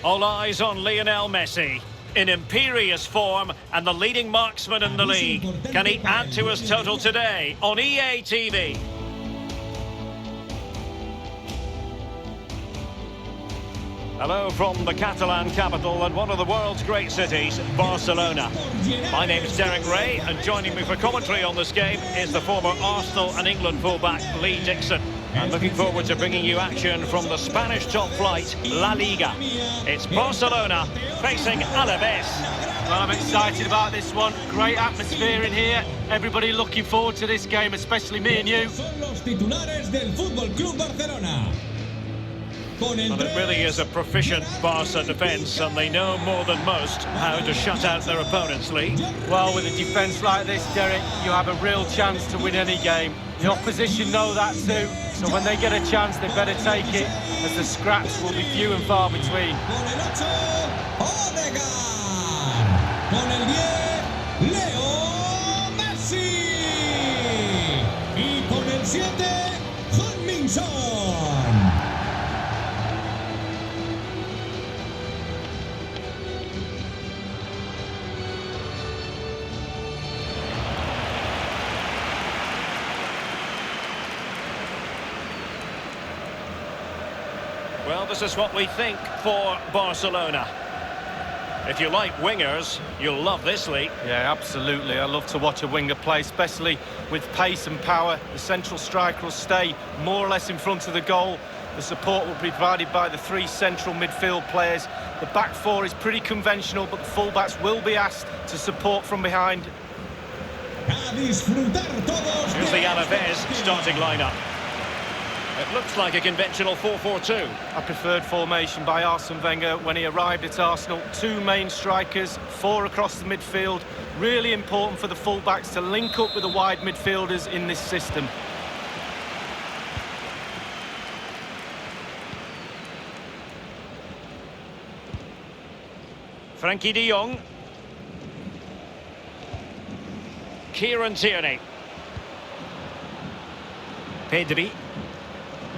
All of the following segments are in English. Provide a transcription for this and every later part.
All eyes on Lionel Messi. In imperious form and the leading marksman in the league. Can he add to his total today on EA TV? Hello from the Catalan capital and one of the world's great cities, Barcelona. My name's Derek Ray, and joining me for commentary on this game is the former Arsenal and England fullback Lee Dixon. I'm looking forward to bringing you action from the Spanish top flight, La Liga. It's Barcelona facing Alaves. Well, I'm excited about this one. Great atmosphere in here. Everybody looking forward to this game, especially me and you. And it really is a proficient Barca defence, and they know more than most how to shut out their opponents, Lee. Well, with a defence like this, Derek, you have a real chance to win any game. The opposition know that too, so when they get a chance, they better take it, as the scraps will be few and far between. Con el 10, Leo Messi. Y con el 7, Son. Well, this is what we think for Barcelona. If you like wingers, you'll love this, Lee. Yeah, absolutely. I love to watch a winger play, especially with pace and power. The central striker will stay more or less in front of the goal. The support will be provided by the three central midfield players. The back four is pretty conventional, but the fullbacks will be asked to support from behind. Here's the Alaves starting lineup. It looks like a conventional 4-4-2. A preferred formation by Arsene Wenger when he arrived at Arsenal. Two main strikers, four across the midfield. Really important for the fullbacks to link up with the wide midfielders in this system. Frankie de Jong. Kieran Tierney. Pedri.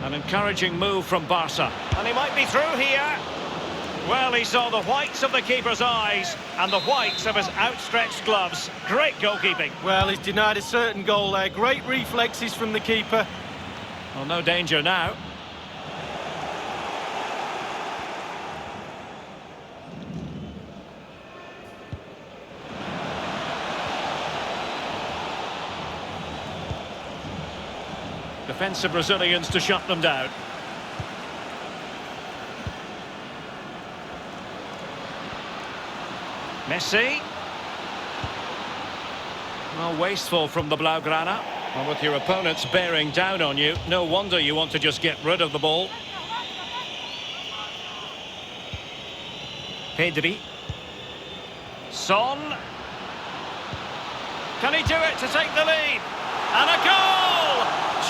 An encouraging move from Barca. And he might be through here. Well, he saw the whites of the keeper's eyes and the whites of his outstretched gloves. Great goalkeeping. Well, he's denied a certain goal there. Great reflexes from the keeper. Well, no danger now. Defensive Brazilians to shut them down. Messi. Well, wasteful from the Blaugrana. And with your opponents bearing down on you, no wonder you want to just get rid of the ball. Pedri. Son. Can he do it to take the lead? And a goal!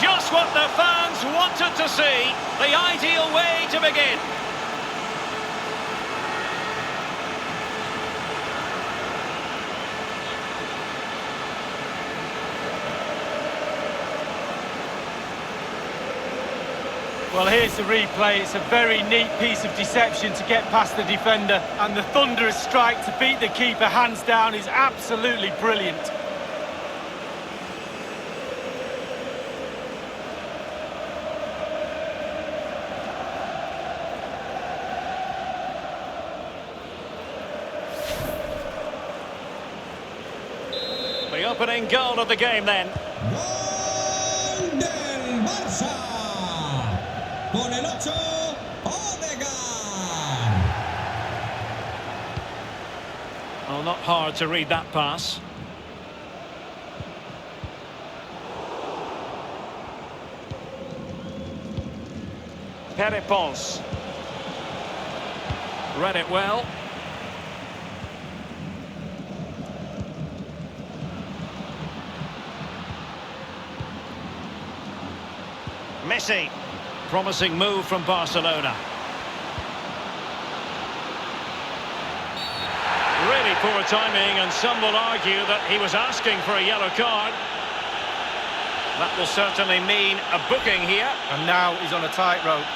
Just what the fans wanted to see. The ideal way to begin. Well, here's the replay. It's a very neat piece of deception to get past the defender. And the thunderous strike to beat the keeper hands down is absolutely brilliant. The opening goal of the game then. Gol del Barça. Con el 8, Odegaard. Oh, not hard to read that pass. Perepons. Read it well. Messi. Promising move from Barcelona. Really poor timing, and some will argue that he was asking for a yellow card. That will certainly mean a booking here. And now he's on a tightrope.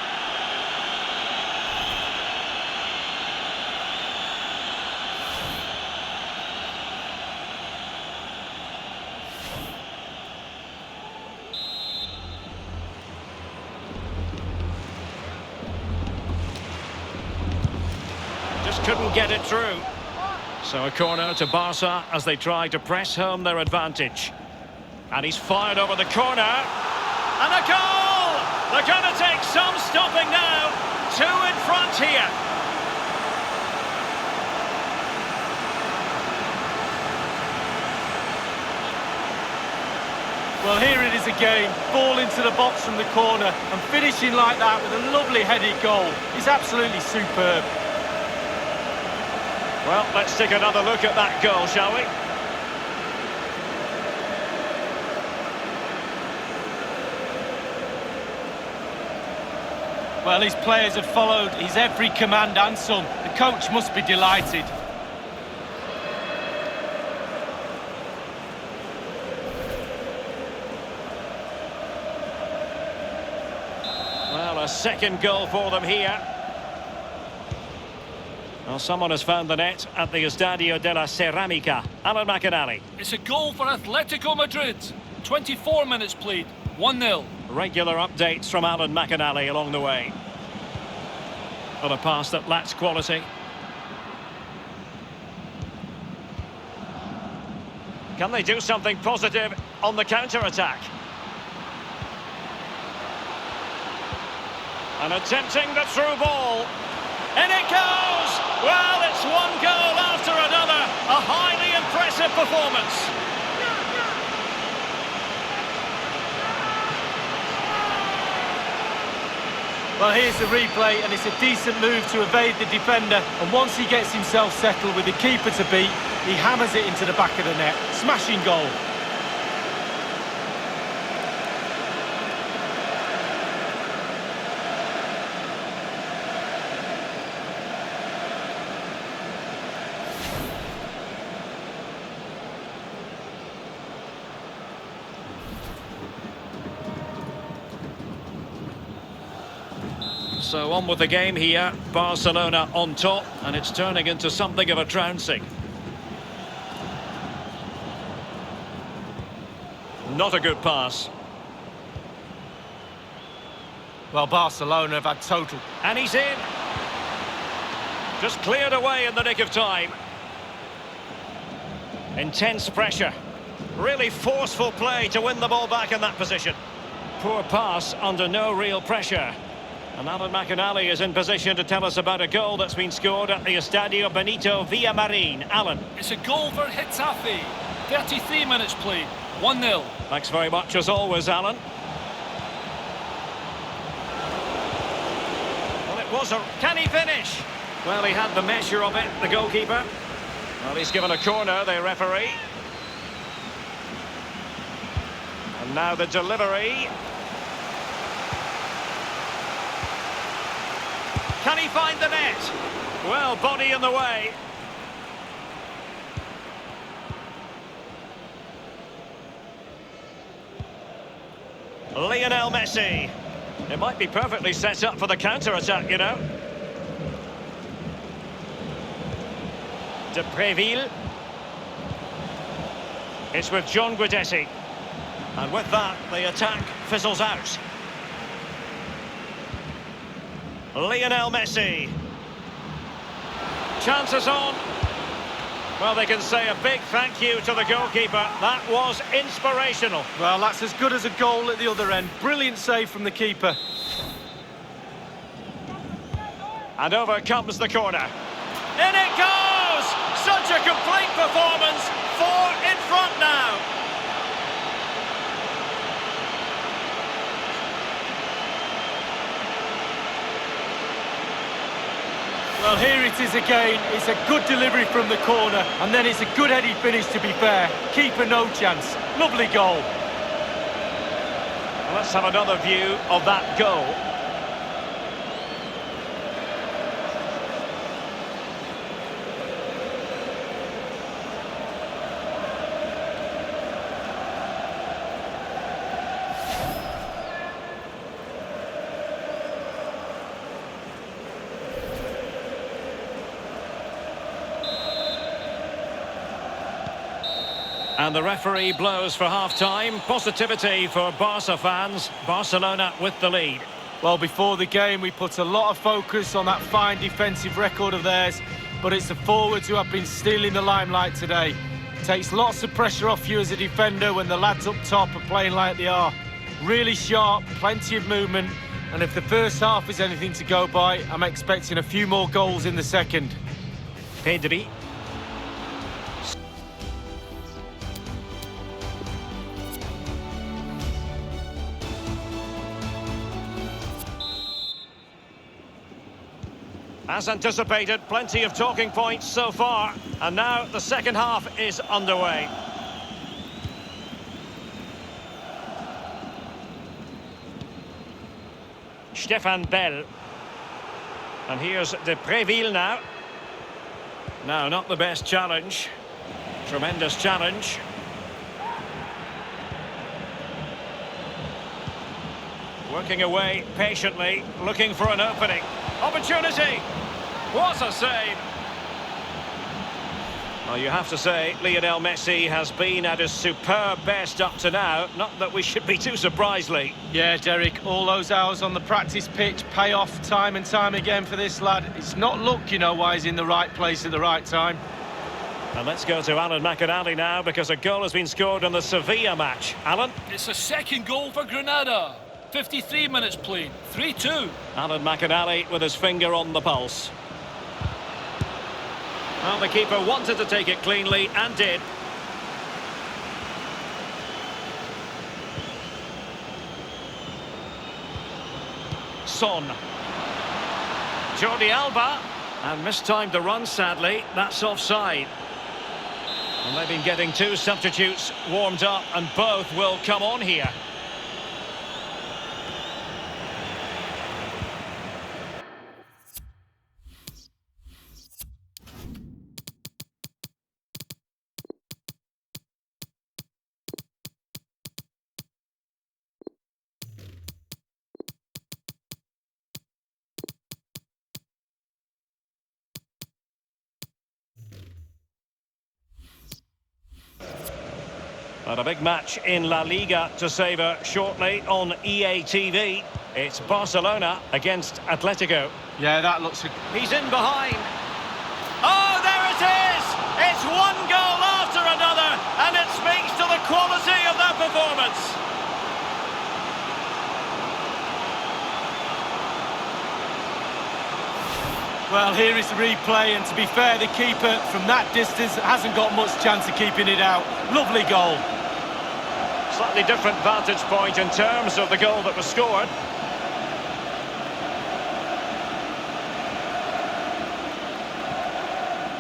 Just couldn't get it through. So a corner to Barca as they try to press home their advantage. And he's fired over the corner. And a goal! They're going to take some stopping now. 2 in front here. Well, here it is again. Ball into the box from the corner. And finishing like that with a lovely headed goal is absolutely superb. Well, let's take another look at that goal, shall we? Well, his players have followed his every command and some. The coach must be delighted. Well, a second goal for them here. Well, someone has found the net at the Estadio de la Ceramica. Alan McInally. It's a goal for Atletico Madrid. 24 minutes played, 1-0. Regular updates from Alan McInally along the way. On a pass that lacks quality. Can they do something positive on the counter-attack? And attempting the through ball. In it goes! Well, it's one goal after another. A highly impressive performance. Well, here's the replay, and it's a decent move to evade the defender. And once he gets himself settled with the keeper to beat, he hammers it into the back of the net. Smashing goal. So on with the game here. Barcelona on top, and it's turning into something of a trouncing. Not a good pass. Well, Barcelona have had total. And he's in. Just cleared away in the nick of time. Intense pressure. Really forceful play to win the ball back in that position. Poor pass under no real pressure. And Alan McInally is in position to tell us about a goal that's been scored at the Estadio Benito Villamarin. Alan. It's a goal for Getafe. 33 minutes played, 1-0. Thanks very much as always, Alan. Well, it was a... Can he finish? Well, he had the measure of it, the goalkeeper. Well, he's given a corner, the referee. And now the delivery. Can he find the net? Well, body in the way. Lionel Messi. It might be perfectly set up for the counter-attack, you know. De Préville. It's with John Guidetti. And with that, the attack fizzles out. Lionel Messi. Chances on. Well, they can say a big thank you to the goalkeeper. That was inspirational. Well, that's as good as a goal at the other end. Brilliant save from the keeper. And over comes the corner. In it goes! Such a complete performance. 4 in front now. Well, here it is again. It's a good delivery from the corner, and then it's a good headed finish, to be fair. Keeper no chance. Lovely goal. Well, let's have another view of that goal. And the referee blows for half-time. Positivity for Barca fans. Barcelona with the lead. Well, before the game, we put a lot of focus on that fine defensive record of theirs, but it's the forwards who have been stealing the limelight today. Takes lots of pressure off you as a defender when the lads up top are playing like they are. Really sharp, plenty of movement, and if the first half is anything to go by, I'm expecting a few more goals in the second. Pedri. As anticipated, plenty of talking points so far, and now the second half is underway. Stefan Bell. And here's De Preville now. No, not the best challenge. Tremendous challenge. Working away patiently, looking for an opening. Opportunity! What a save! Well, you have to say, Lionel Messi has been at his superb best up to now. Not that we should be too surprised, Lee. Yeah, Derek, all those hours on the practice pitch pay off time and time again for this lad. It's not luck, you know, why he's in the right place at the right time. And let's go to Alan McInally now, because a goal has been scored in the Sevilla match. Alan? It's a second goal for Granada. 53 minutes played, 3-2. Alan McInally with his finger on the pulse. Well, the keeper wanted to take it cleanly and did. Son. Jordi Alba. And mistimed the run, sadly. That's offside. And they've been getting two substitutes warmed up, and both will come on here. And a big match in La Liga to savour shortly on EA TV. It's Barcelona against Atletico. Yeah, that looks... He's in behind. Oh, there it is! It's one goal after another, and it speaks to the quality of their performance. Well, here is the replay, and to be fair, the keeper from that distance hasn't got much chance of keeping it out. Lovely goal. Slightly different vantage point in terms of the goal that was scored.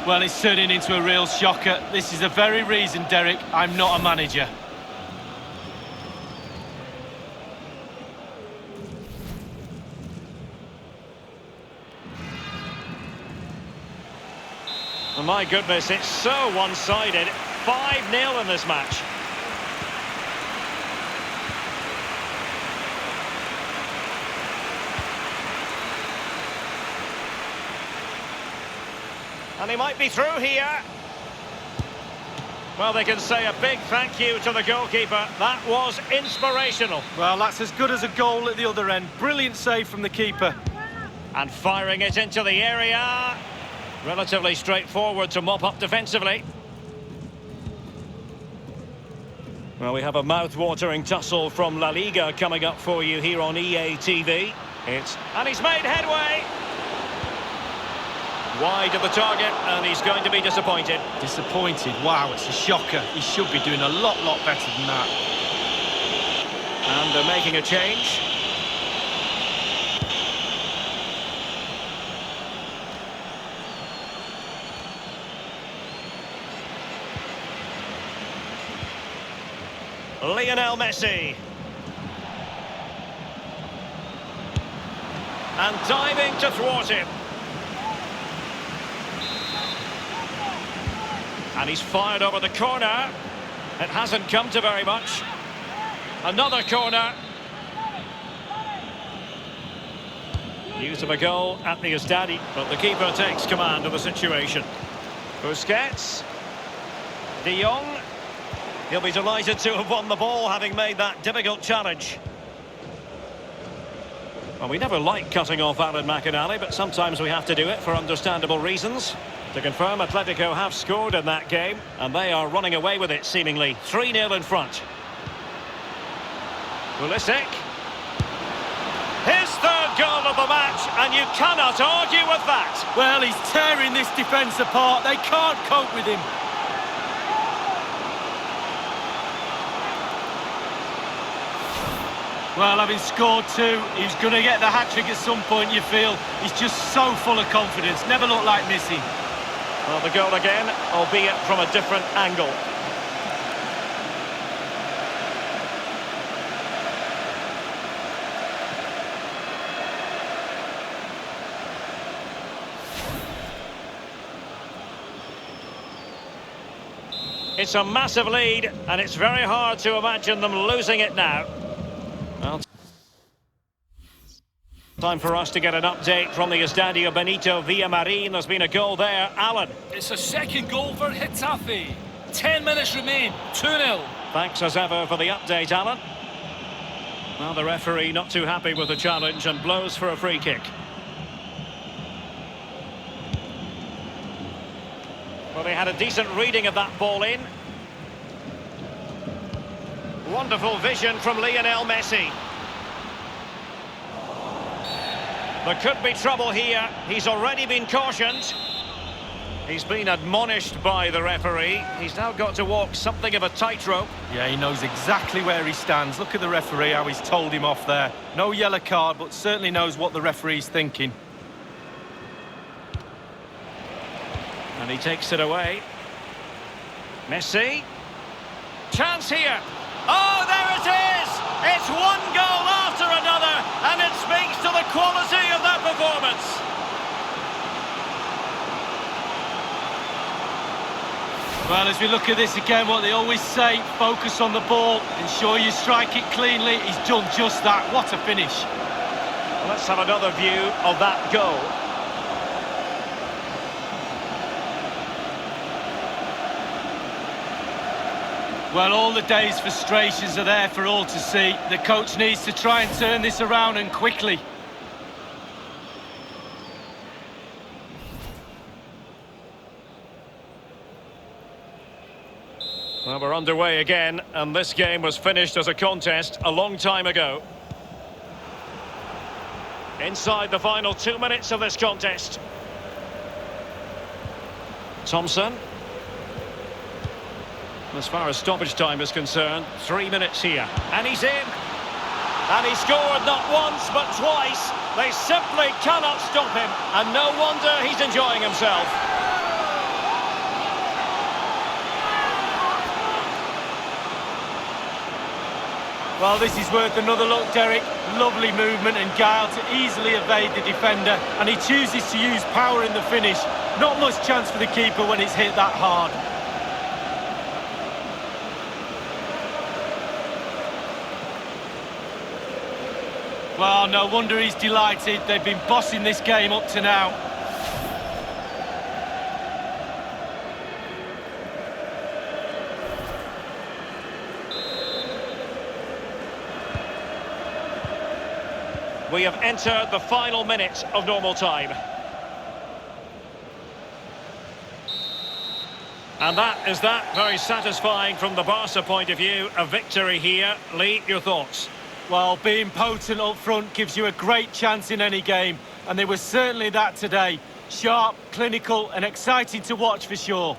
Well, it's turning into a real shocker. This is the very reason, Derek, I'm not a manager. Oh, my goodness, it's so one-sided. 5-0 in this match. And he might be through here. Well, they can say a big thank you to the goalkeeper. That was inspirational. Well, that's as good as a goal at the other end. Brilliant save from the keeper. And firing it into the area. Relatively straightforward to mop up defensively. Well, we have a mouth-watering tussle from La Liga coming up for you here on EA TV. And he's made headway. Wide of the target, and he's going to be disappointed. Disappointed? Wow, it's a shocker. He should be doing a lot better than that. And they're making a change. Lionel Messi. And diving to thwart him. And he's fired over the corner. It hasn't come to very much. Another corner. News of a goal at the Estadio, but the keeper takes command of the situation. Busquets. De Jong. He'll be delighted to have won the ball, having made that difficult challenge. Well, we never like cutting off Alan McInally, but sometimes we have to do it for understandable reasons. To confirm, Atletico have scored in that game, and they are running away with it, seemingly. 3-0 in front. Pulisic. His third goal of the match, and you cannot argue with that. Well, he's tearing this defence apart. They can't cope with him. Well, having scored two, he's going to get the hat-trick at some point, you feel. He's just so full of confidence, never looked like missing. Well, the goal again, albeit from a different angle. It's a massive lead, and it's very hard to imagine them losing it now. Well, time for us to get an update from the Estadio Benito Villamarín. There's been a goal there. Alan. It's a second goal for Getafe. 10 minutes remain, 2-0. Thanks as ever for the update, Alan. Well, the referee not too happy with the challenge and blows for a free kick. Well, they had a decent reading of that ball in. Wonderful vision from Lionel Messi. There could be trouble here. He's already been cautioned. He's been admonished by the referee. He's now got to walk something of a tightrope. Yeah, he knows exactly where he stands. Look at the referee, how he's told him off there. No yellow card, but certainly knows what the referee's thinking. And he takes it away. Messi. Chance here. Oh, there it is! It's one goal after another, and it speaks to the quality of that performance. Well, as we look at this again, what they always say, focus on the ball, ensure you strike it cleanly. He's done just that. What a finish. Let's have another view of that goal. Well, all the day's frustrations are there for all to see. The coach needs to try and turn this around, and quickly. Well, we're underway again, and this game was finished as a contest a long time ago. Inside the final 2 minutes of this contest. Thompson. As far as stoppage time is concerned, 3 minutes here. And he's in. And he scored not once, but twice. They simply cannot stop him. And no wonder he's enjoying himself. Well, this is worth another look, Derek. Lovely movement and guile to easily evade the defender. And he chooses to use power in the finish. Not much chance for the keeper when it's hit that hard. Well, no wonder he's delighted. They've been bossing this game up to now. We have entered the final minute of normal time. And that is that. Very satisfying from the Barca point of view. A victory here. Lee, your thoughts? Well, being potent up front gives you a great chance in any game, and they were certainly that today. Sharp, clinical, and exciting to watch for sure.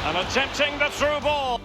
And attempting the through ball.